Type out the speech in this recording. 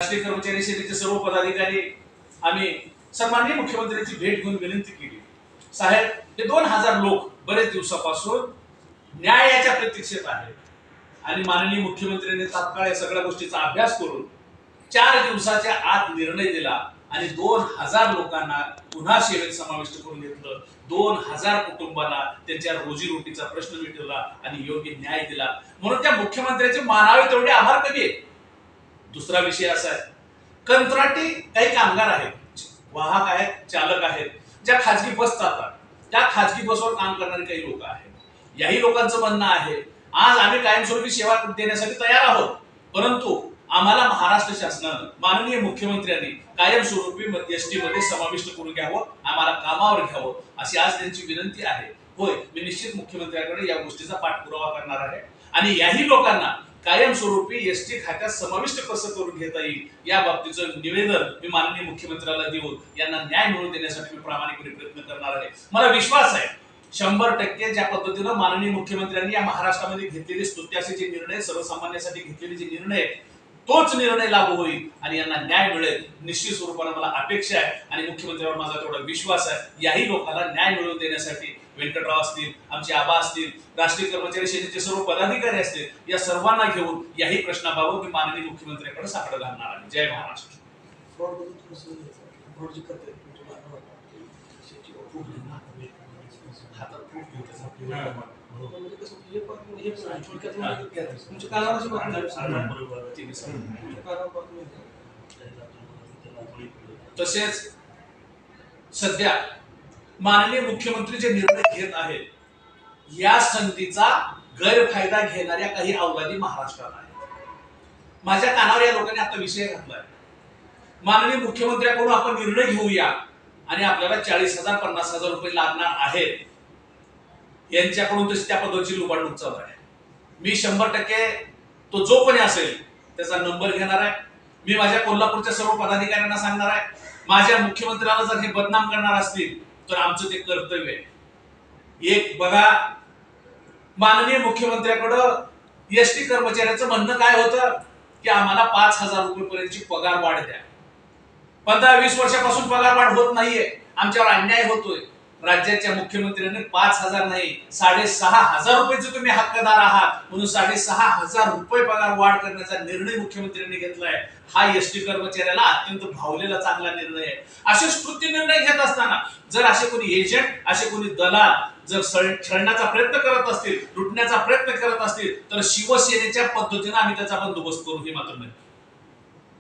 राष्ट्रीय कर्मचारी सेनेचे सर्व पदाधिकारी आम्ही सन्माननीय मुख्यमंत्र्यांची भेट घेऊन विनंती केली, साहेब हे 2000 लोक बरेच दिवसापासून न्यायाच्या प्रतीक्षेत आहेत आणि माननीय मुख्यमंत्र्यांनी तात्काळ या सगळ्या गोष्टीचा अभ्यास करून 4 दिवसाच्या आत निर्णय दिला आणि 2000 लोकांना पुन्हा सेवेत समाविष्ट करून घेतलं. 2000 कुटुंबांना त्यांच्या रोजीरोटीचा प्रश्न मिटवला आणि योग्य न्याय दिला. म्हणून त्या मुख्यमंत्र्यांचे मानावे तेवढे आभार कधी आहेत. दुसरा विषय असा आहे, कंत्राटी काही कामगार आहेत, वाहक आहेत, चालक आहेत, ज्या खाजगी बस चालतात त्या खाजगी बसवर काम करणारे काही लोक आहेत. याही लोकांचं म्हणणं आहे आज आम्ही कायमस्वरूपी सेवा देण्यासाठी तयार आहोत, परंतु आम्हाला महाराष्ट्र शासनानं माननीय मुख्यमंत्र्यांनी कायमस्वरूपी एसटी मध्ये समाविष्ट करून घ्यावं, आम्हाला कामावर घ्यावं अशी आज त्यांची विनंती आहे. होय, मी निश्चित मुख्यमंत्र्यांकडे या गोष्टीचा पाठपुरावा करणार आहे आणि याही लोकांना कायमस्वरूपी एसटी खात्यात समाविष्ट कसं करून घेता येईल या बाबतीचं निवेदन मी माननीय मुख्यमंत्र्याला देऊन यांना न्याय मिळवून देण्यासाठी मी प्रामाणिकपणे प्रयत्न करणार आहे. मला विश्वास आहे 100% ज्या पद्धतीनं माननीय मुख्यमंत्र्यांनी या महाराष्ट्रामध्ये घेतलेले स्तुत्याचे जे निर्णय, सर्वसामान्यांसाठी घेतलेले जे निर्णय, तोच निर्णय लागू होईल आणि यांना न्याय मिळेल निश्चित स्वरूपाने मला अपेक्षा आहे आणि मुख्यमंत्र्यांवर माझा तेवढा विश्वास आहे. याही लोकांना न्याय मिळवून देण्यासाठी व्यंकटराव असतील, आमचे आबा असतील, राष्ट्रीय कर्मचारी सेनेचे सर्व पदाधिकारी असतील, या सर्वांना घेऊन याही प्रश्नाबाबत मी माननीय मुख्यमंत्र्यांकडे साकडं घालणार आहे. जय महाराष्ट्र. तसेच सध्या माननीय मुख्यमंत्री जे निर्णय घेत आहेत या संधीचा गैरफायदा घेणाऱ्या काही अवलादी महाराष्ट्रात आहेत. माझ्या कानावर या लोकांनी आता विषय घातलाय, माननीय मुख्यमंत्र्यांकडून आपण निर्णय घेऊया आणि आपल्याला 40,000 50,000 रुपये लागणार आहेत. यांच्याकडून तशी त्या पद्धतीची लुबाडणूक चालू आहे. मी 100% तो जो कोणी असेल त्याचा नंबर घेणार आहे. मी माझ्या कोल्हापूरच्या सर्व पदाधिकाऱ्यांना सांगणार आहे, माझ्या मुख्यमंत्र्याला जर हे बदनाम करणार असतील तर आमचं ते कर्तव्य आहे. एक बघा, माननीय मुख्यमंत्र्याकडं एसटी कर्मचाऱ्यांचं म्हणणं काय होतं की आम्हाला 5,000 रुपये पर्यंतची पगार वाढ द्या. 15-20 वर्षापासून पगार वाढ होत नाहीये, आमच्यावर अन्याय होतोय. राज्याच्या मुख्यमंत्र्यांनी 5,000 नाही 6,500 रुपयाचे तुम्ही हक्कदार आहात म्हणून 6,500 रुपये पगार वाढ करण्याचा निर्णय मुख्यमंत्र्यांनी घेतलाय. हा एसटी कर्मचाऱ्याला अत्यंत भावलेला चांगला निर्णय आहे. असे स्तुत्य निर्णय घेत असताना जर असे कोणी एजंट, असे कोणी दलाल जर छळण्याचा प्रयत्न करत असतील, लुटण्याचा प्रयत्न करत असतील तर शिवसेनेच्या पद्धतीने आम्ही त्याचा बंदोबस्त करू, हे मात्र नाही.